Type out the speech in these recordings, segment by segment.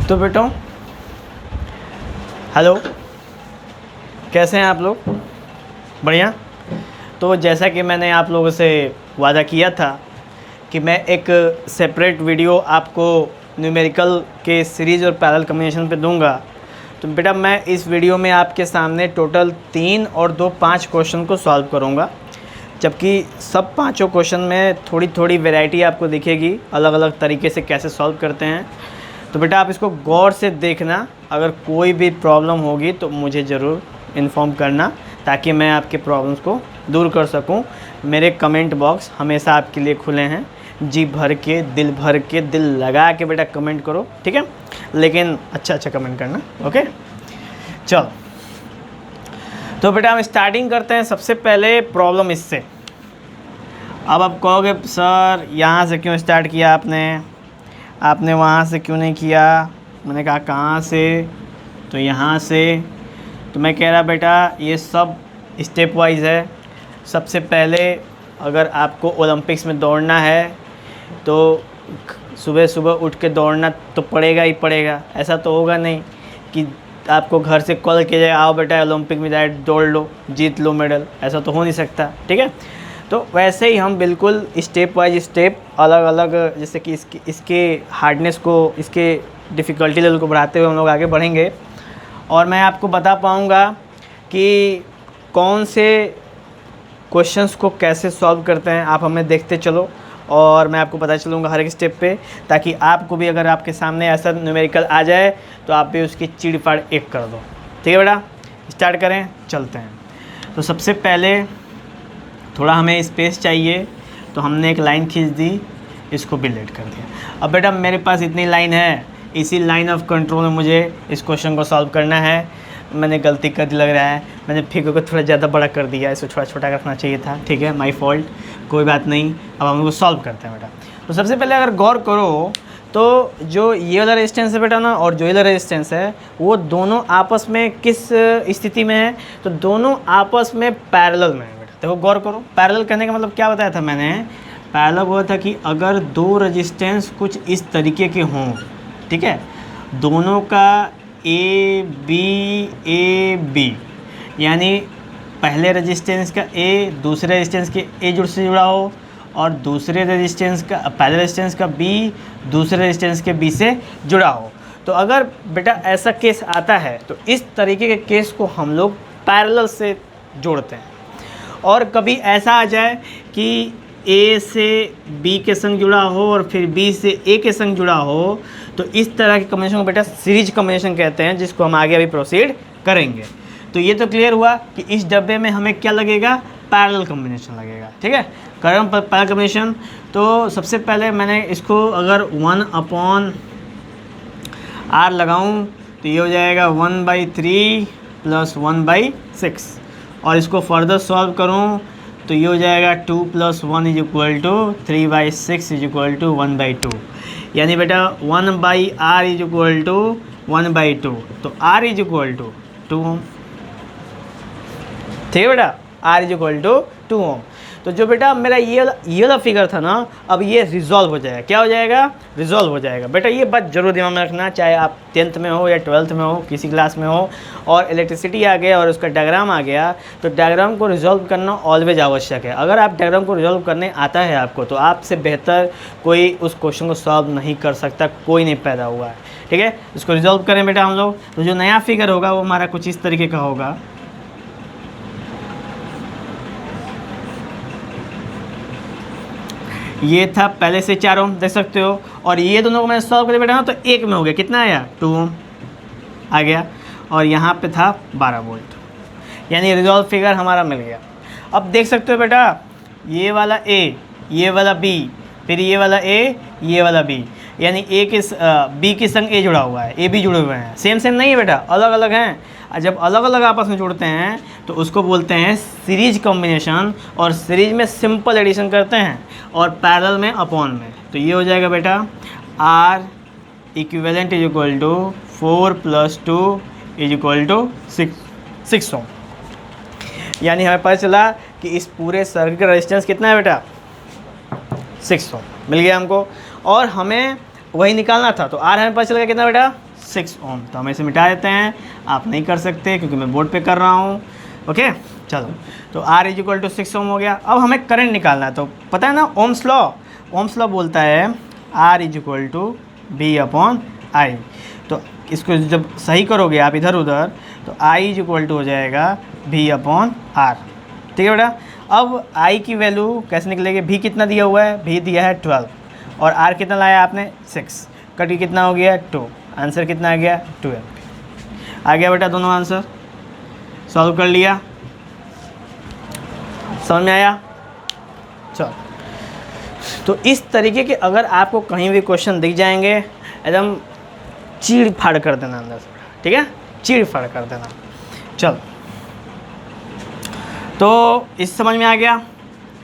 तो बेटों हेलो, कैसे हैं आप लोग? बढ़िया। तो जैसा कि मैंने आप लोगों से वादा किया था कि मैं एक सेपरेट वीडियो आपको न्यूमेरिकल के सीरीज़ और पैरेलल कॉम्बिनेशन पे दूंगा। तो बेटा मैं इस वीडियो में आपके सामने टोटल 3 और 2 5 क्वेश्चन को सॉल्व करूंगा, जबकि सब पाँचों क्वेश्चन में थोड़ी थोड़ी वैरायटी आपको दिखेगी, अलग अलग तरीके से कैसे सॉल्व करते हैं। तो बेटा आप इसको गौर से देखना, अगर कोई भी प्रॉब्लम होगी तो मुझे ज़रूर इन्फॉर्म करना ताकि मैं आपके प्रॉब्लम्स को दूर कर सकूं। मेरे कमेंट बॉक्स हमेशा आपके लिए खुले हैं, जी भर के दिल लगा के बेटा कमेंट करो, ठीक है? लेकिन अच्छा कमेंट करना, ओके? चलो तो बेटा हम स्टार्टिंग करते हैं। सबसे पहले प्रॉब्लम इससे। अब आप कहोगे सर यहाँ से क्यों स्टार्ट किया आपने वहाँ से क्यों नहीं किया? मैंने कहा कहाँ से? तो यहाँ से। तो मैं कह रहा बेटा ये सब स्टेप वाइज है। सबसे पहले अगर आपको ओलंपिक्स में दौड़ना है तो सुबह सुबह उठ के दौड़ना तो पड़ेगा ही पड़ेगा। ऐसा तो होगा नहीं कि आपको घर से कॉल किया जाए आओ बेटा ओलंपिक में जाए दौड़ लो, जीत लो मेडल। ऐसा तो हो नहीं सकता, ठीक है? तो वैसे ही हम बिल्कुल स्टेप वाइज स्टेप अलग अलग, जैसे कि इसके हार्डनेस को, इसके डिफ़िकल्टी लेवल को बढ़ाते हुए हम लोग आगे बढ़ेंगे और मैं आपको बता पाऊँगा कि कौन से क्वेश्चंस को कैसे सॉल्व करते हैं। आप हमें देखते चलो और मैं आपको पता चलूँगा हर एक स्टेप पे, ताकि आपको भी अगर आपके सामने ऐसा न्यूमेरिकल आ जाए तो आप भी उसकी चीड़-फाड़ एक कर दो। ठीक है बेटा, स्टार्ट करें, चलते हैं। तो सबसे पहले थोड़ा हमें स्पेस चाहिए, तो हमने एक लाइन खींच दी, इसको भी लेट कर दिया। अब बेटा मेरे पास इतनी लाइन है, इसी लाइन ऑफ कंट्रोल में मुझे इस क्वेश्चन को सॉल्व करना है। मैंने गलती कर दी लग रहा है, मैंने फिगर को थोड़ा ज़्यादा बड़ा कर दिया, इसको थोड़ा छोटा रखना चाहिए था। ठीक है, माय फॉल्ट, कोई बात नहीं। अब हम इसको सॉल्व करते हैं बेटा। तो सबसे पहले अगर गौर करो तो जो ये वाला रेजिस्टेंस है बेटा ना, और जो ये वाला रेजिस्टेंस है, वो दोनों आपस में किस स्थिति में है? तो दोनों आपस में पैरेलल में है बेटा। देखो गौर करो, पैरेलल कहने का मतलब क्या बताया था मैंने? पैरेलल हुआ था कि अगर दो रेजिस्टेंस कुछ इस तरीके के हों, ठीक है, दोनों का ए बी, यानी पहले रेजिस्टेंस का ए दूसरे रेजिस्टेंस के ए जुड़ से जुड़ा हो, और दूसरे रेजिस्टेंस का, पहले रेजिस्टेंस का बी दूसरे रेजिस्टेंस के बी से जुड़ा हो। तो अगर बेटा ऐसा केस आता है तो इस तरीके के केस को हम लोग पैरेलल से जोड़ते हैं। और कभी ऐसा आ जाए कि ए से बी के संग जुड़ा हो और फिर बी से ए के संग जुड़ा हो, तो इस तरह के कॉम्बिनेशन को बेटा सीरीज कॉम्बिनेशन कहते हैं, जिसको हम आगे अभी प्रोसीड करेंगे। तो ये तो क्लियर हुआ कि इस डब्बे में हमें क्या लगेगा? पैरेलल कॉम्बिनेशन लगेगा। ठीक है, करें पैरेलल कॉम्बिनेशन। तो सबसे पहले मैंने इसको अगर 1/r लगाऊं तो ये हो जाएगा 1/3 + 1/6, और इसको फर्दर सॉल्व करूं तो ये हो जाएगा 2 + 1 = 3/6 = 1/2। यानी बेटा 1/r = 1/2, तो r = 2 ओम। ठीक है बेटा, r = 2 ओम। तो जो बेटा मेरा ये वाला फिगर था ना, अब ये रिजॉल्व हो जाएगा। क्या हो जाएगा? रिजॉल्व हो जाएगा। बेटा ये बात जरूर दिमाग में रखना, चाहे आप 10th में हो या 12th में हो, किसी क्लास में हो, और इलेक्ट्रिसिटी आ गया और उसका डायग्राम आ गया, तो डायग्राम को रिजॉल्व करना ऑलवेज आवश्यक है। अगर आप डायग्राम को रिजॉल्व करने आता है आपको, तो आपसे बेहतर कोई उस क्वेश्चन को सॉल्व नहीं कर सकता, कोई नहीं पैदा हुआ है। ठीक है, इसको रिजॉल्व करें बेटा हम लोग। तो जो नया फिगर होगा वो हमारा कुछ इस तरीके का होगा। ये था पहले से 4 ओम, देख सकते हो, और ये दोनों को मैंने सॉल्व कर दिया बेटा, तो एक में हो गया। कितना आया? 2 ओम आ गया, और यहाँ पे था 12 वोल्ट, यानी रिजॉल्व फिगर हमारा मिल गया। अब देख सकते हो बेटा, ये वाला ए, ये वाला बी, फिर ये वाला ए, ये वाला बी, यानी ए के बी के संग ए जुड़ा हुआ है, ए बी जुड़े हुए हैं। सेम नहीं है बेटा, अलग अलग हैं। जब अलग अलग आपस में जुड़ते हैं तो उसको बोलते हैं सीरीज कॉम्बिनेशन, और सीरीज में सिंपल एडिशन करते हैं और पैरेलल में अपॉन में। तो ये हो जाएगा बेटा R इक्विवेलेंट = 4 + 2 = 6 ओम। यानी हमें पता चला कि इस पूरे सर्किट का रेजिस्टेंस कितना है बेटा? 6 ओम मिल गया हमको, और हमें वही निकालना था। तो R हमें पता चल गया कितना बेटा? 6 ओम। तो हम इसे मिटा देते हैं, आप नहीं कर सकते क्योंकि मैं बोर्ड पे कर रहा हूँ। ओके चलो, तो R इज इक्वल टू 6 ओम हो गया। अब हमें करंट निकालना है, तो पता है ना ओम्स लॉ, ओम्स लॉ बोलता है R is equal to V upon I. तो इसको जब सही करोगे आप इधर उधर, तो I इज इक्वल टू हो जाएगा V अपॉन R। ठीक है बेटा, अब I की वैल्यू कैसे निकलेगी, V कितना दिया हुआ है, V दिया है 12 और R कितना लाया आपने 6, कट के कितना हो गया 2, आंसर कितना आ गया 2 एम्पीयर। आ गया बेटा दोनों आंसर, सॉल्व कर लिया, समझ में आया। चलो, तो इस तरीके के अगर आपको कहीं भी क्वेश्चन दिख जाएंगे एकदम चीड़ फाड़ कर देना अंदर से, ठीक है, चीड़ फाड़ कर देना। चलो, तो इस समझ में आ गया,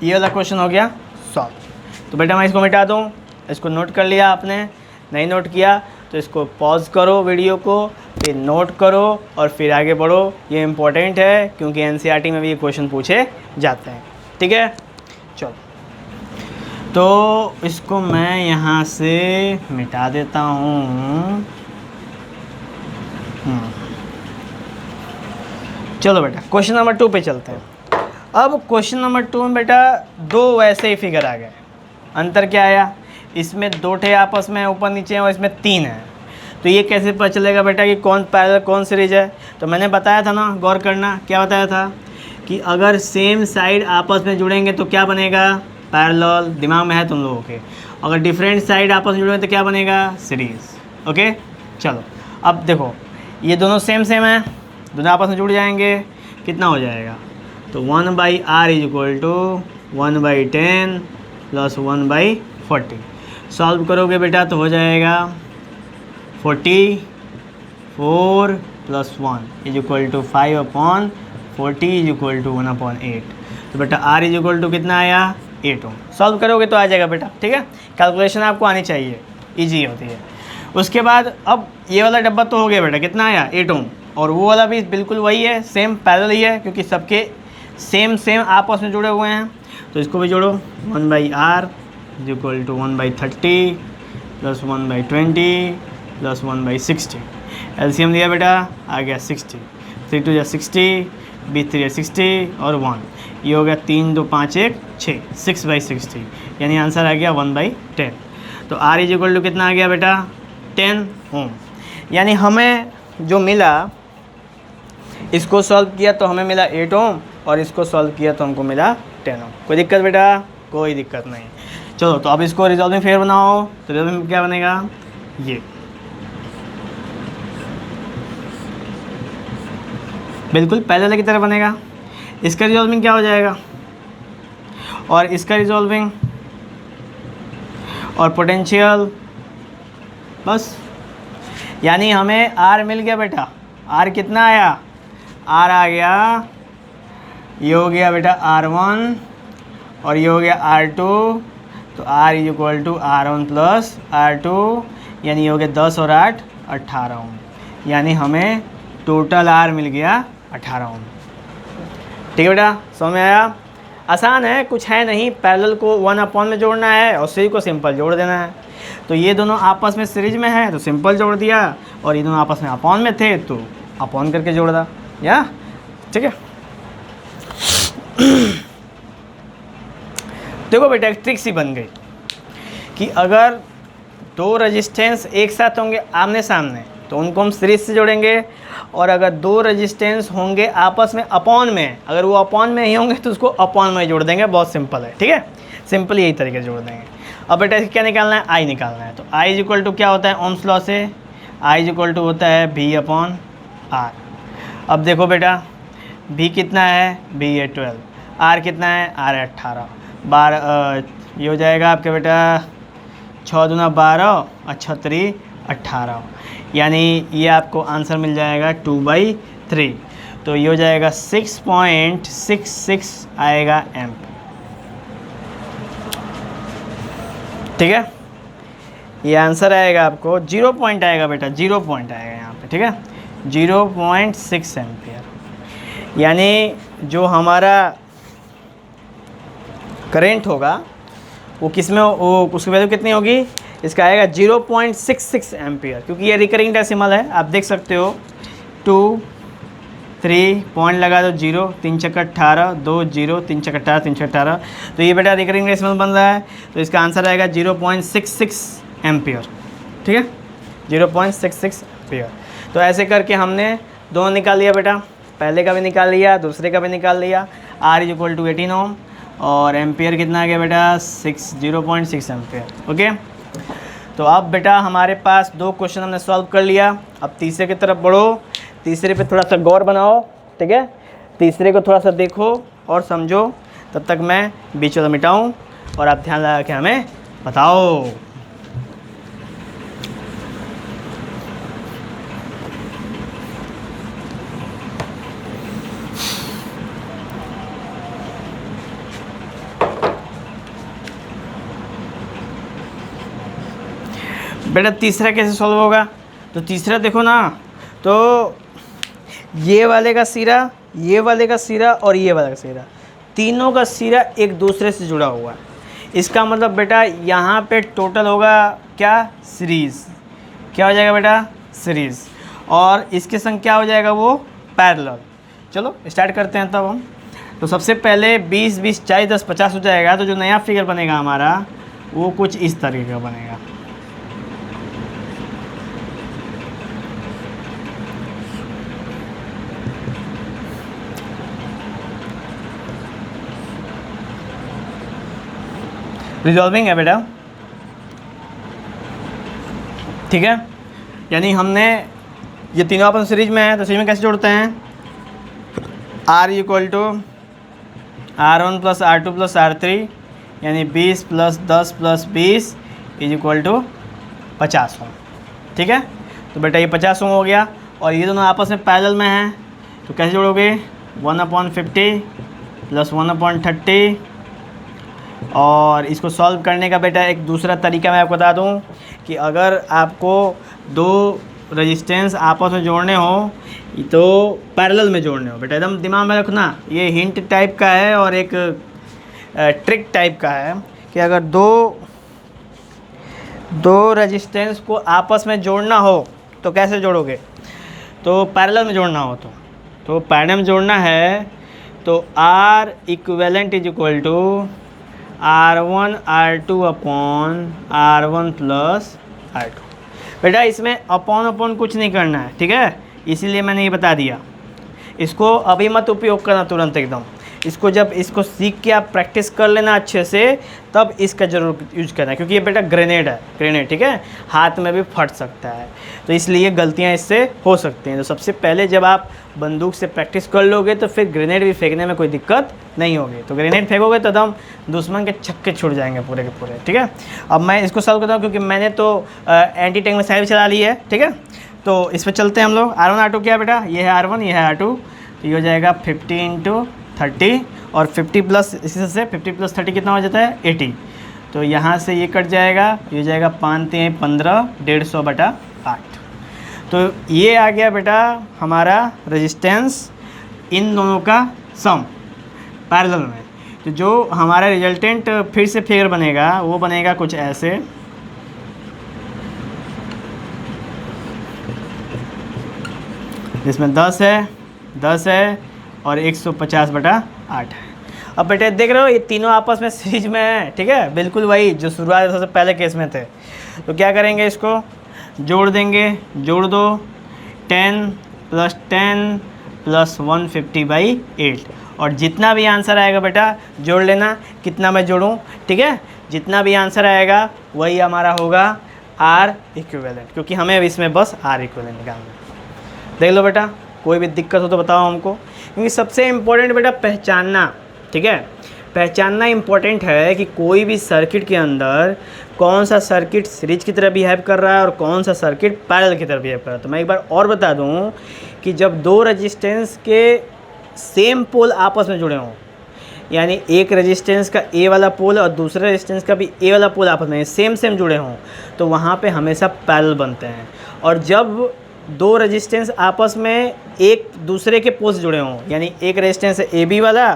ये वाला क्वेश्चन हो गया सॉल्व। तो बेटा मैं इसको मिटा दूँ, इसको नोट कर लिया आपने, नहीं नोट किया तो इसको पॉज करो वीडियो को, फिर नोट करो और फिर आगे बढ़ो। ये इम्पोर्टेंट है क्योंकि एनसीईआरटी में भी ये क्वेश्चन पूछे जाते हैं। ठीक है, चलो, तो इसको मैं यहाँ से मिटा देता हूँ। चलो बेटा क्वेश्चन नंबर 2 पे चलते हैं। अब क्वेश्चन नंबर 2 में बेटा दो वैसे ही फिगर आ गए। अंतर क्या आया, इसमें 2 ठे आपस में ऊपर नीचे हैं और इसमें 3 है। तो ये कैसे पता चलेगा बेटा कि कौन पैरेलल कौन सीरीज है। तो मैंने बताया था ना, गौर करना, क्या बताया था कि अगर सेम साइड आपस में जुड़ेंगे तो क्या बनेगा, पैरेलल। दिमाग में है तुम लोगों के। अगर डिफरेंट साइड आपस में जुड़ेंगे तो क्या बनेगा, सीरीज। ओके चलो, अब देखो ये दोनों सेम है, दोनों आपस में जुड़ जाएंगे, कितना हो जाएगा, तो 1/r is equal to 1/10 plus 1/40। Solve करोगे बेटा तो हो जाएगा 44 plus 1 is equal to 5/40 is equal to 1/8। तो बेटा r इज इक्वल टू कितना आया, 8 ओम। सॉल्व करोगे तो आ जाएगा बेटा, ठीक है। कैलकुलेशन आपको आनी चाहिए, इजी होती है। उसके बाद अब ये वाला डब्बा तो हो गया बेटा, कितना आया 8 ओम, और वो वाला भी बिल्कुल वही है, सेम पैरेलल ही है क्योंकि सबके सेम आपस में जुड़े हुए हैं। तो इसको भी जोड़ो, 1/r is equal to 1/30 plus 1/20 plus 1/60। LCM लिया बेटा, आ गया 60, 3 2 60, 20 3 60 और 1, ये हो गया 3 2 5 1 6, 6/60, यानी आंसर आ गया 1/10। तो r इज इक्वल टू कितना आ गया बेटा, 10 ओम। यानी हमें जो मिला, इसको सॉल्व किया तो हमें मिला 8 ओम और इसको सॉल्व किया तो हमको मिला 10 ओम। कोई दिक्कत बेटा, कोई दिक्कत नहीं। चलो, तो अब इसको रिजॉल्विंग फिगर बनाओ, तो रिजॉल्विंग क्या बनेगा, ये बिल्कुल पहले की तरह बनेगा। इसका रिजॉल्विंग क्या हो जाएगा, और इसका रिजॉल्विंग और पोटेंशियल, बस। यानी हमें R मिल गया बेटा। R कितना आया, R आ गया, ये हो गया बेटा R1 और ये हो गया R2। तो R is equal to R1 plus R2, यानी ये हो गया 10 और 8 18 ओम। यानी हमें टोटल R मिल गया 18 ओम। ठीक है बेटा, समझ में आया। आसान है, कुछ है नहीं, पैरेलल को 1 में जोड़ना है और सीरीज को सिंपल जोड़ देना है। तो ये दोनों आपस में सीरीज में है तो सिंपल जोड़ दिया, और ये दोनों आपस में अपॉन में थे तो अपॉन करके जोड़ दा, या ठीक है। देखो बेटा, एक ट्रिक सी बन गई कि अगर दो रेजिस्टेंस एक साथ होंगे आमने सामने तो उनको हम सीरीज से जोड़ेंगे, और अगर दो रेजिस्टेंस होंगे आपस में अपॉन में, अगर वो अपॉन में ही होंगे तो उसको अपॉन में ही जोड़ देंगे। बहुत सिंपल है, ठीक है, सिंपल यही तरीके से जोड़ देंगे। अब बेटा इसका क्या निकालना है, आई निकालना है। तो आई इज इक्वल टू क्या होता है ओम्स लॉ से, आई इज इक्वल टू होता है V/R। अब देखो बेटा, V कितना है, V है 12, R कितना है, R है 18, 12 ये हो जाएगा आपके बेटा 6 दूना 12 और 6 3 18, यानी ये आपको आंसर मिल जाएगा 2/3। तो ये हो जाएगा 6.66 आएगा एम्प। ठीक है, ये आंसर आएगा आपको 0 पॉइंट आएगा बेटा, 0 पॉइंट आएगा यहाँ पे, ठीक है, 0.6 एम्पियर। यानी जो हमारा करंट होगा वो किस में, वो उसकी वैल्यू कितनी होगी, इसका आएगा 0.66 एम्पियर, क्योंकि ये रिकरिंग डेसिमल है। आप देख सकते हो 2 3 पॉइंट लगा दो 0, 3 छक्का 18, 2 0, 3 छक्का 18, 3 छक्का 18, तो ये बेटा रिकरिंग डेसिमल बन रहा है। तो इसका आंसर आएगा 0.66 एम्पियर। ठीक है, 0.66 एम्पियर। तो ऐसे करके हमने दोनों निकाल लिया बेटा, पहले का भी निकाल लिया, दूसरे का भी निकाल लिया। R = 18 ओम और एम्पियर कितना आ गया बेटा 0.6 एम्पियर। ओके, तो अब बेटा हमारे पास 2 क्वेश्चन हमने सॉल्व कर लिया। अब तीसरे की तरफ बढ़ो, तीसरे पे थोड़ा सा गौर बनाओ। ठीक है, तीसरे को थोड़ा सा देखो और समझो, तब तक मैं बीच वाला मिटाऊँ और आप ध्यान लगा के हमें बताओ। बेटा तीसरा कैसे सॉल्व होगा? तो तीसरा देखो ना, तो ये वाले का सिरा, ये वाले का सिरा और ये वाले का सिरा, तीनों का सिरा एक दूसरे से जुड़ा हुआ है। इसका मतलब बेटा यहाँ पे टोटल होगा क्या, सीरीज़। क्या हो जाएगा बेटा, सीरीज़। और इसके संग क्या हो जाएगा, वो पैरेलल। चलो स्टार्ट करते हैं तब हम। तो सबसे पहले 20 20 40 10 50 हो जाएगा। तो जो नया फिगर बनेगा हमारा वो कुछ इस तरीके का बनेगा। रिजॉल्विंग है बेटा, ठीक है। यानी हमने ये तीनों अपन सीरीज में है, तो सीरीज में कैसे जोड़ते हैं, R = R1 + R2 + R3, यानी 20 + 10 + 20 = 50 ओम। ठीक है, तो बेटा ये 50 ओम हो गया और ये दोनों आपस में पैरेलल में हैं। तो कैसे जोड़ोगे, 1/50 + 1/30। और इसको सॉल्व करने का बेटा एक दूसरा तरीका मैं आपको बता दूं कि अगर आपको 2 रेजिस्टेंस आपस में जोड़ने हो तो पैरेलल में जोड़ने हो। बेटा एकदम दिमाग में रखना, ये हिंट टाइप का है और एक ट्रिक टाइप का है कि अगर दो रेजिस्टेंस को आपस में जोड़ना हो तो कैसे जोड़ोगे, तो पैरेलल में जोड़ना हो तो पैरेलल में जोड़ना है तो R = R1 R2 upon R1 + R2। बेटा इसमें अपॉन कुछ नहीं करना है, ठीक है, इसीलिए मैंने ये बता दिया। इसको अभी मत उपयोग करना तुरंत एकदम, इसको जब इसको सीख के आप प्रैक्टिस कर लेना अच्छे से, तब इसका ज़रूर यूज करना, क्योंकि ये बेटा ग्रेनेड है, ग्रेनेड, ठीक है, हाथ में भी फट सकता है, तो इसलिए गलतियां इससे हो सकती हैं। तो सबसे पहले जब आप बंदूक से प्रैक्टिस कर लोगे तो फिर ग्रेनेड भी फेंकने में कोई दिक्कत नहीं होगी। तो ग्रेनेड फेंकोगे तो एकदम दुश्मन के छक्के छूट जाएंगे पूरे के पूरे। ठीक है, अब मैं इसको सॉल्व करता हूँ क्योंकि मैंने तो एंटी टैंक मिसाइल भी चला ली है। ठीक है, तो इस पर चलते हैं हम लोग। R1 R2 क्या है बेटा, ये है R1, ये है R2, तो ये हो जाएगा 50 × 30 और 50 प्लस इसी से 50 + 30 कितना हो जाता है 80। तो यहाँ से ये कट जाएगा, ये हो जाएगा 5 3 15 150/8। तो ये आ गया बेटा हमारा रेजिस्टेंस इन दोनों का सम पैरेलल में। तो जो हमारा रिजल्टेंट फिर से फिगर बनेगा वो बनेगा कुछ ऐसे, जिसमें 10 है और 150/8 है। अब बेटे देख रहे हो ये तीनों आपस में सीरीज में है, ठीक है, बिल्कुल वही जो शुरुआत सबसे पहले केस में थे। तो क्या करेंगे, इसको जोड़ देंगे, जोड़ दो, 10 + 10 + 150/8 और जितना भी आंसर आएगा बेटा जोड़ लेना। कितना मैं जोड़ूं, ठीक है, जितना भी आंसर आएगा वही हमारा होगा R इक्विवेलेंट, क्योंकि हमें इसमें बस R इक्विवेलेंट निकालना है। देख लो बेटा, कोई भी दिक्कत हो तो बताओ हमको, क्योंकि सबसे इम्पोर्टेंट बेटा पहचानना, ठीक है, पहचानना इम्पोर्टेंट है कि कोई भी सर्किट के अंदर कौन सा सर्किट सीरीज की तरह बिहेव कर रहा है और कौन सा सर्किट पैरेलल की तरह बिहेव कर रहा है। तो मैं एक बार और बता दूं कि जब 2 रेजिस्टेंस के सेम पोल आपस में जुड़े हों, यानी एक रेजिस्टेंस का ए वाला पोल और दूसरे रेजिस्टेंस का भी ए वाला पोल आपस में सेम जुड़े हों, तो वहाँ पे हमेशा पैरेलल बनते हैं। और जब दो रेजिस्टेंस आपस में एक दूसरे के पोल्स जुड़े हों, यानी एक रेजिस्टेंस है ए बी वाला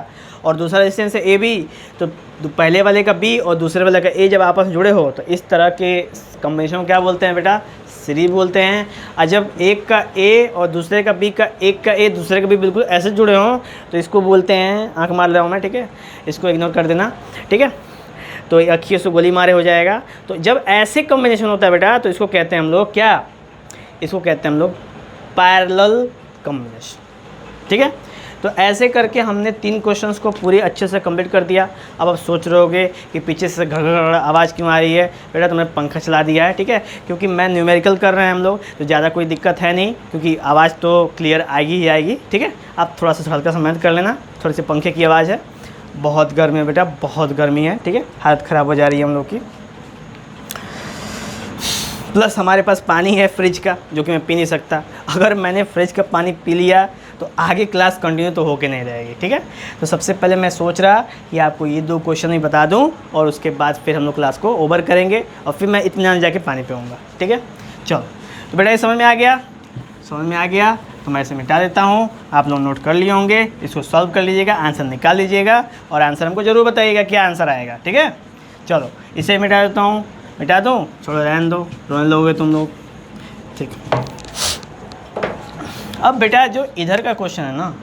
और दूसरा रेजिस्टेंस है ए बी, तो पहले वाले का बी और दूसरे वाले का ए जब आपस में जुड़े हो तो इस तरह के कॉम्बिनेशन को क्या बोलते हैं बेटा? सीरीज बोलते हैं। और जब एक का ए और दूसरे का बी का एक का ए दूसरे का बी बिल्कुल ऐसे जुड़े हों तो इसको बोलते हैं, आंख मार रहा हूँ मैं, ठीक है, इसको इग्नोर कर देना, ठीक है, तो अखियों से गोली मारे हो जाएगा। तो जब ऐसे कॉम्बिनेशन होता है बेटा तो इसको कहते हैं हम लोग क्या? इसको कहते हैं हम लोग पैरेलल कॉम्बिनेशन, ठीक है। तो ऐसे करके हमने 3 क्वेश्चंस को पूरी अच्छे से कंप्लीट कर दिया। अब आप सोच रहे होगे कि पीछे से घड़ आवाज़ क्यों आ रही है? बेटा तुमने पंखा चला दिया है, ठीक है, क्योंकि मैं न्यूमेरिकल कर रहे हैं हम लोग, तो ज़्यादा कोई दिक्कत है नहीं, क्योंकि आवाज़ तो क्लियर आएगी ही आएगी, ठीक है। आप थोड़ा सा हल्का सा मेहनत कर लेना, थोड़ी सी पंखे की आवाज़ है, बहुत गर्मी है बेटा, बहुत गर्मी है, ठीक है, हालत ख़राब हो जा रही है हम लोग की। प्लस हमारे पास पानी है फ्रिज का, जो कि मैं पी नहीं सकता। अगर मैंने फ्रिज का पानी पी लिया तो आगे क्लास कंटिन्यू तो होके नहीं रहेगी, ठीक है। तो सबसे पहले मैं सोच रहा कि आपको ये 2 क्वेश्चन ही बता दूं और उसके बाद फिर हम लोग क्लास को ओवर करेंगे और फिर मैं इत्मीनान जाके पानी पीऊँगा, ठीक है। चलो तो बेटा ये समझ में आ गया? समझ में आ गया तो मैं इसे मिटा देता हूँ, आप लोग नोट कर लिए होंगे, इसको सॉल्व कर लीजिएगा, आंसर निकाल लीजिएगा और आंसर हमको ज़रूर बताइएगा क्या आंसर आएगा, ठीक है। चलो इसे मिटा देता हूँ, मिटा दूँ? छोड़ो, रहने दो, रोने लोगे तुम लोग, ठीक। अब बेटा जो इधर का क्वेश्चन है ना,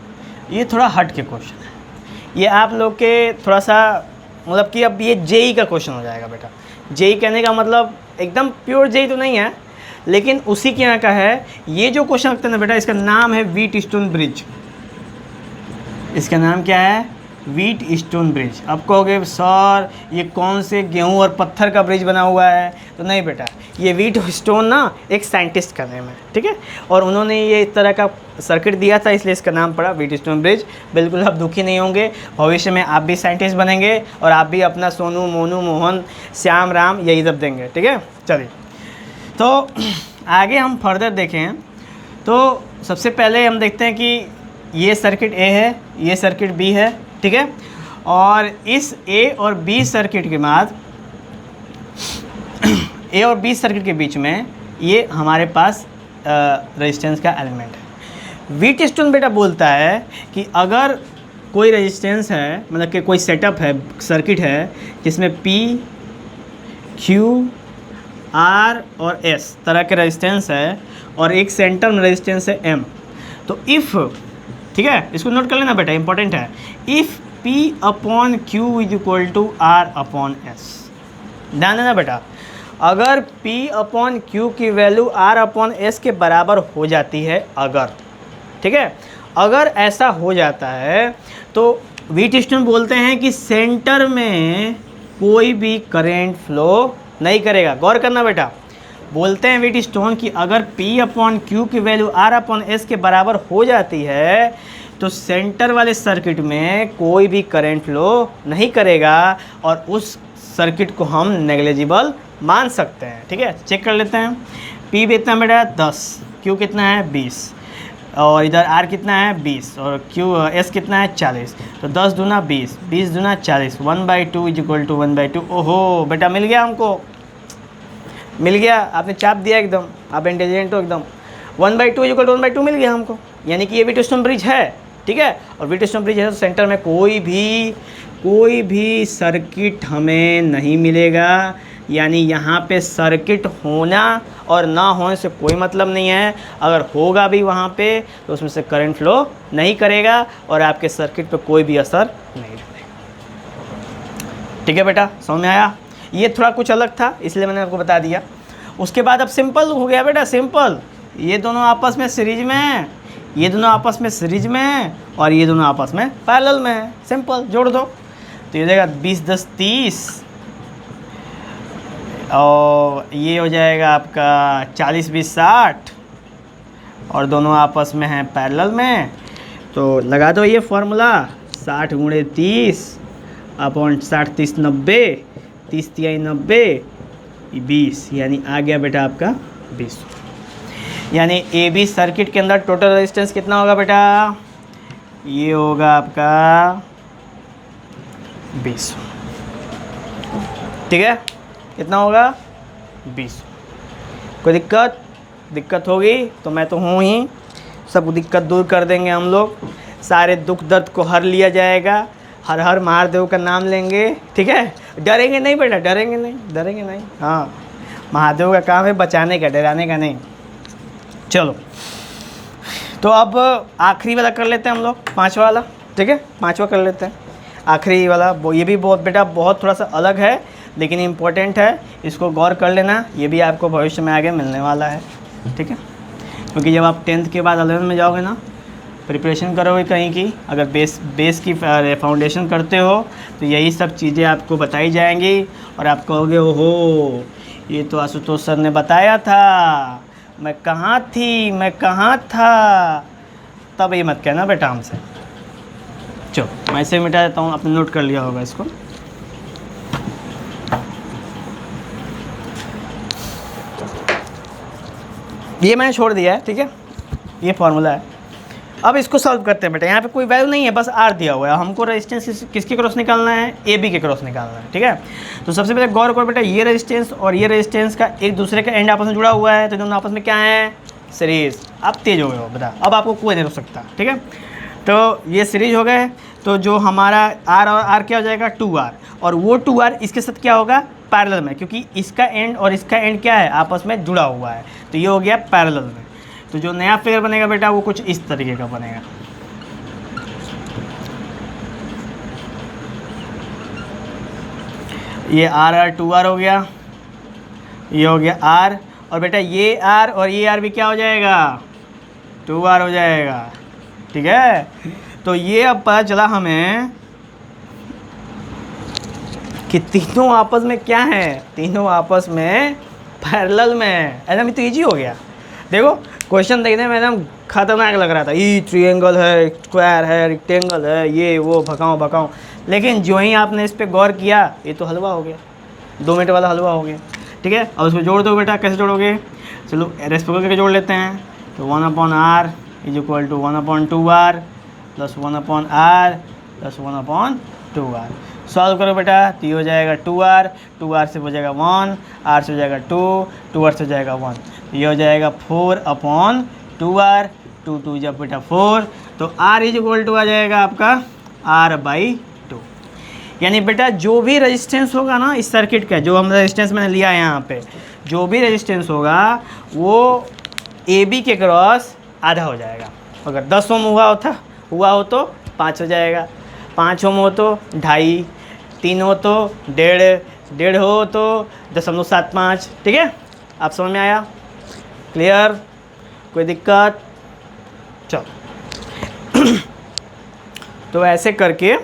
ये थोड़ा हट के क्वेश्चन है, ये आप लोग के थोड़ा सा मतलब कि अब ये जेई का क्वेश्चन हो जाएगा बेटा। जेई कहने का मतलब एकदम प्योर जेई तो नहीं है, लेकिन उसी के यहाँ का है। ये जो क्वेश्चन रखते हैं ना बेटा, इसका नाम है व्हीट स्टोन ब्रिज। इसका नाम क्या है? Wheat stone bridge. अब कहोगे सर ये कौन से गेहूं और पत्थर का ब्रिज बना हुआ है? तो नहीं बेटा, ये व्हीट स्टोन ना एक साइंटिस्ट का नेम है, ठीक है, और उन्होंने ये इस तरह का सर्किट दिया था, इसलिए इसका नाम पड़ा व्हीट स्टोन ब्रिज। बिल्कुल आप दुखी नहीं होंगे, भविष्य में आप भी साइंटिस्ट बनेंगे और आप भी अपना सोनू मोनू मोहन श्याम राम यही सब देंगे, ठीक है। चलिए तो आगे हम फर्दर देखें तो सबसे पहले हम देखते हैं कि ये सर्किट ए है, ये सर्किट बी है, ठीक है, और इस ए और बी सर्किट के बाद ए और बी सर्किट के बीच में ये हमारे पास रेजिस्टेंस का एलिमेंट है। व्हीट स्टोन बेटा बोलता है कि अगर कोई रेजिस्टेंस है, मतलब कि कोई सेटअप है, सर्किट है जिसमें पी क्यू आर और एस तरह के रेजिस्टेंस है और एक सेंटर में रेजिस्टेंस है एम, तो इफ़, ठीक है, इसको नोट कर लेना बेटा, इंपॉर्टेंट है, if P upon Q is equal to R upon S। ध्यान देना बेटा, अगर P अपॉन Q की वैल्यू R अपॉन S के बराबर हो जाती है, अगर, ठीक है, अगर ऐसा हो जाता है तो व्हीट स्टोन बोलते हैं कि सेंटर में कोई भी करंट फ्लो नहीं करेगा। गौर करना बेटा, बोलते हैं व्हीट स्टोन कि अगर P अपॉन Q की वैल्यू R अपॉन S के बराबर हो जाती है तो सेंटर वाले सर्किट में कोई भी करंट फ्लो नहीं करेगा और उस सर्किट को हम नेग्लिजिबल मान सकते हैं, ठीक है। चेक कर लेते हैं, P कितना बेटा 10, Q कितना है 20 और इधर R कितना है 20 और S कितना है 40, तो 10 दूना 20, 20 दूना 40, 1/2 इज इक्वल टू 1/2। ओहो बेटा मिल गया हमको, मिल गया, आपने चाप दिया एकदम, आप इंटेलिजेंट हो एकदम। 1/2 इज इक्वल टू 1/2 मिल गया हमको, यानी कि ये व्हीट स्टोन ब्रिज है, ठीक है। और व्हीट स्टोन ब्रिज है तो सेंटर में कोई भी सर्किट हमें नहीं मिलेगा, यानी यहाँ पे सर्किट होना और ना होने से कोई मतलब नहीं है। अगर होगा भी वहाँ पे तो उसमें से करंट फ्लो नहीं करेगा और आपके सर्किट पे कोई भी असर नहीं डालेगा, ठीक है बेटा, समझ में आया? ये थोड़ा कुछ अलग था इसलिए मैंने आपको बता दिया। उसके बाद अब सिंपल हो गया बेटा, सिंपल, ये दोनों आपस में सीरीज में है, ये दोनों आपस में सीरीज में है और ये दोनों आपस में पैरेलल में है, सिंपल, जोड़ दो तो ये हो जाएगा 20 10 30 और ये हो जाएगा आपका 40 20 60 और दोनों आपस में हैं पैरेलल में, तो लगा दो ये फॉर्मूला 60 गुणे 30 अपॉन 60 30 90, 30 तिहाई 90 20, यानी आ गया बेटा आपका 20। यानी ए बी सर्किट के अंदर टोटल रेजिस्टेंस कितना होगा बेटा? ये होगा आपका 20, ठीक है, कितना होगा 20। कोई दिक्कत? दिक्कत होगी तो मैं तो हूँ ही, सब दिक्कत दूर कर देंगे हम लोग, सारे दुख दर्द को हर लिया जाएगा, हर हर महादेव का नाम लेंगे, ठीक है। डरेंगे नहीं बेटा, डरेंगे नहीं, डरेंगे नहीं, हाँ महादेव का काम है बचाने का, डराने का नहीं। चलो तो अब आखिरी वाला कर लेते हैं हम लोग, 5वां वाला, ठीक है, 5वां कर लेते हैं आखिरी वाला। ये भी बहुत बेटा बहुत थोड़ा सा अलग है लेकिन इम्पोर्टेंट है, इसको गौर कर लेना, ये भी आपको भविष्य में आगे मिलने वाला है, ठीक है। क्योंकि जब आप 10th के बाद 11th में जाओगे ना, प्रिपरेशन करोगे कहीं की, अगर बेस की फाउंडेशन करते हो तो यही सब चीज़ें आपको बताई जाएंगी और आप कहोगे ओहो ये तो आशुतोष सर ने बताया था, मैं कहाँ थी, मैं कहाँ था, तब ये मत कहना बेटा हमसे। चलो मैं इसे मिटा देता हूँ, आपने नोट कर लिया होगा इसको। ये मैंने छोड़ दिया है, ठीक है, ये फॉर्मूला है। अब इसको सॉल्व करते हैं बेटा, यहाँ पे कोई वैल्यू नहीं है, बस आर दिया हुआ है, हमको रेजिस्टेंस किसके क्रॉस निकालना है, ए बी के क्रॉस निकालना है, ठीक है। तो सबसे पहले गौर करो बेटा, ये रेजिस्टेंस और ये रेजिस्टेंस का एक दूसरे का एंड आपस में जुड़ा हुआ है, तो दोनों आपस में क्या है, सीरीज। अब तेज हो गए हो बेटा, अब आपको कोई नहीं रोक सकता, ठीक है। तो ये सीरीज हो गए, तो जो हमारा आर और आर क्या हो जाएगा 2R, और वो 2R इसके साथ क्या होगा पैरेलल में, क्योंकि इसका एंड और इसका एंड क्या है आपस में जुड़ा हुआ है, तो ये हो गया पैरेलल में। तो जो नया फिगर बनेगा बेटा वो कुछ इस तरीके का बनेगा, ये R 2R हो गया, ये हो गया R, और बेटा ये R और ये R भी क्या हो जाएगा 2R हो जाएगा, ठीक है। तो ये अब पता चला हमें कि तीनों आपस में क्या है, तीनों आपस में पैरेलल में है, एकदम तो ईजी हो गया। देखो क्वेश्चन देखने में एकदम खतरनाक लग रहा था, ये ट्रायंगल है, स्क्वायर है, रेक्टेंगल है, ये वो भकाऊं भकाऊं, लेकिन जो ही आपने इस पर गौर किया ये तो हलवा हो गया, 2 मिनट वाला हलवा हो गया, ठीक है। अब उसको जोड़ दो बेटा, कैसे जोड़ोगे, चलो रेस्पेक्ट करके जोड़ लेते हैं। तो 1/r is equal to 1/2r plus 1/r plus 1/2r। Solve करो बेटा, तो ये हो जाएगा 2r, 2r से हो जाएगा 1, r से हो जाएगा 2, 2r से हो जाएगा 1, तो ये हो जाएगा 4/2r, 2 जब बेटा 4, तो r इज इक्वल टू आ जाएगा आपका r/2। यानी बेटा जो भी रेजिस्टेंस होगा ना इस सर्किट का, जो हम रेजिस्टेंस मैंने लिया है यहाँ पे, जो भी रेजिस्टेंस होगा वो ए बी के क्रॉस आधा हो जाएगा। अगर 10 ओम हुआ हो तो 5 हो जाएगा, 5 ओम हो तो 2.5, 3 हो तो 1.5 हो तो 0.75, ठीक है। आप समझ में आया, क्लियर, कोई दिक्कत, चलो। तो ऐसे करके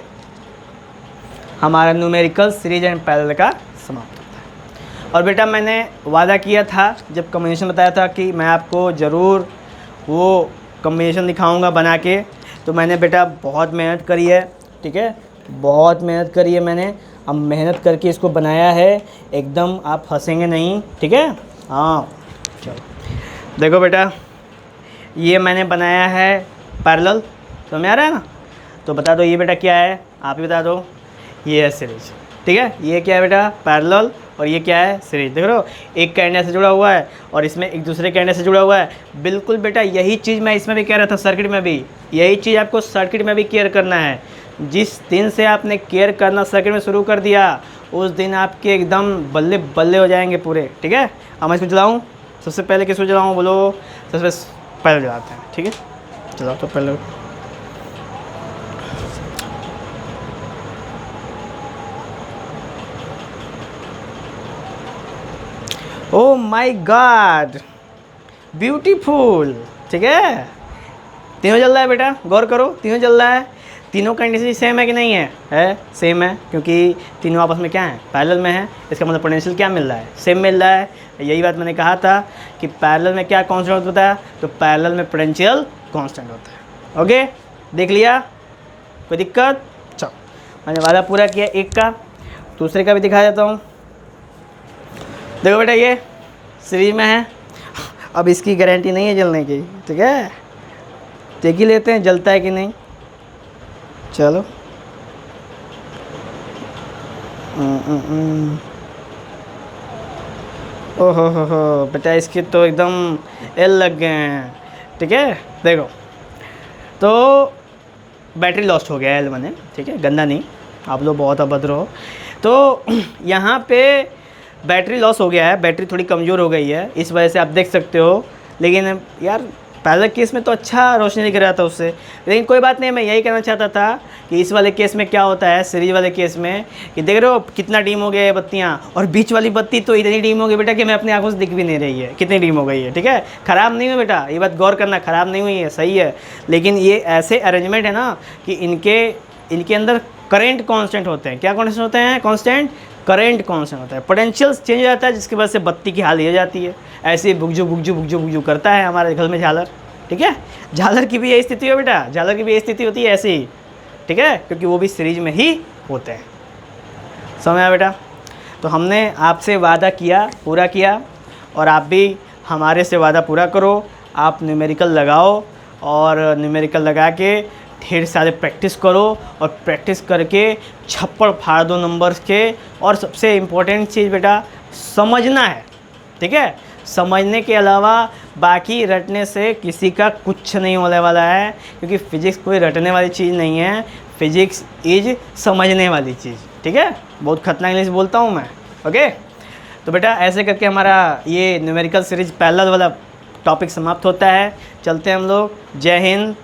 हमारा न्यूमेरिकल सीरीज एंड पैरेलल का समाप्त होता है। और बेटा मैंने वादा किया था जब कॉम्बिनेशन बताया था कि मैं आपको ज़रूर वो कॉम्बिनेशन दिखाऊंगा बना के, तो मैंने बेटा बहुत मेहनत करी है, ठीक है, बहुत मेहनत करी है मैंने, अब मेहनत करके इसको बनाया है, एकदम आप हंसेंगे नहीं, ठीक है। हाँ चलो देखो बेटा, ये मैंने बनाया है पैरेलल, तो में आ रहा है ना, तो बता दो ये बेटा क्या है, आप ही बता दो। ये है सीरीज, ठीक है, ये क्या है बेटा पैरेलल, और ये क्या है सीरीज। देख रहे हो एक कैंडल से जुड़ा हुआ है और इसमें एक दूसरे कैंडल से जुड़ा हुआ है, बिल्कुल बेटा यही चीज़ मैं इसमें भी कह रहा था, सर्किट में भी यही चीज़ आपको सर्किट में भी केयर करना है। जिस दिन से आपने केयर करना सर्किट में शुरू कर दिया उस दिन आपके एकदम बल्ले बल्ले हो जाएंगे पूरे, ठीक है। अब मैं इसको जलाऊँ, सबसे पहले किसको जलाऊँ बोलो, सबसे पहले जलाते हैं, ठीक है, चलाओ तो पहले। ओह माय गॉड ब्यूटीफुल, ठीक है, तीनों जल रहा है बेटा, गौर करो तीनों जल रहा है, तीनों कंडीशन सेम है कि नहीं है सेम है, क्योंकि तीनों आपस में क्या है पैरेलल में है, इसका मतलब पोटेंशियल क्या मिल रहा है, सेम मिल रहा है। यही बात मैंने कहा था कि पैरेलल में क्या कांस्टेंट होता है, तो पैरेलल में पोटेंशियल कांस्टेंट होता है। ओके देख लिया, कोई दिक्कत, चलो मैंने वादा पूरा किया एक का, दूसरे का भी दिखा देता हूँ। देखो बेटा ये सीरीज में है, अब इसकी गारंटी नहीं है जलने की, ठीक है, देख ही लेते हैं जलता है कि नहीं। चलो ओहो बेटा, इसके तो एकदम एल लग गए हैं। ठीक है, देखो तो बैटरी लॉस्ट हो गया एल मैंने, ठीक है, गंदा नहीं, आप लोग बहुत अभद्र हो। तो यहाँ पे बैटरी लॉस हो गया है, बैटरी थोड़ी कमज़ोर हो गई है, इस वजह से आप देख सकते हो। लेकिन यार पहले केस में तो अच्छा रोशनी दिख रहा था उससे, लेकिन कोई बात नहीं। मैं यही कहना चाहता था कि इस वाले केस में क्या होता है, सीरीज वाले केस में, कि देख रहे हो कितना डीम हो गया है बत्तियाँ, और बीच वाली बत्ती तो इतनी डीम हो गई बेटा कि मैं अपनी आंखों से दिख भी नहीं रही है, कितनी डीम हो गई है। ठीक है, ख़राब नहीं हुई बेटा, ये बात गौर करना, ख़राब नहीं हुई है, सही है। लेकिन ये ऐसे अरेंजमेंट है ना कि इनके अंदर करेंट कांस्टेंट होते हैं। क्या कांस्टेंट होते हैं? कांस्टेंट करेंट कांस्टेंट होता है, पोटेंशियल चेंज हो जाता है, जिसकी वजह से बत्ती की हाल हो जाती है। ऐसे ही बुगजू करता है हमारे घर में झालर। ठीक है, झालर की भी यही स्थिति हो बेटा, झालर की भी यही स्थिति होती है ऐसे ही। ठीक है, क्योंकि वो भी सीरीज में ही होते हैं। समझ आया बेटा? तो हमने आपसे वादा किया, पूरा किया, और आप भी हमारे से वादा पूरा करो। आप न्यूमेरिकल लगाओ, और न्यूमेरिकल लगा के ढेर सारे प्रैक्टिस करो, और प्रैक्टिस करके छप्पड़ फाड़ दो नंबर्स के। और सबसे इम्पोर्टेंट चीज़ बेटा, समझना है। ठीक है, समझने के अलावा बाकी रटने से किसी का कुछ नहीं होने वाला है, क्योंकि फ़िज़िक्स कोई रटने वाली चीज़ नहीं है, फ़िज़िक्स इज समझने वाली चीज़। ठीक है, बहुत खतरनाक इंग्लिश बोलता हूँ मैं। ओके, तो बेटा ऐसे करके हमारा ये न्यूमेरिकल सीरीज पैरेलल वाला टॉपिक समाप्त होता है। चलते हैं हम लोग। जय हिंद।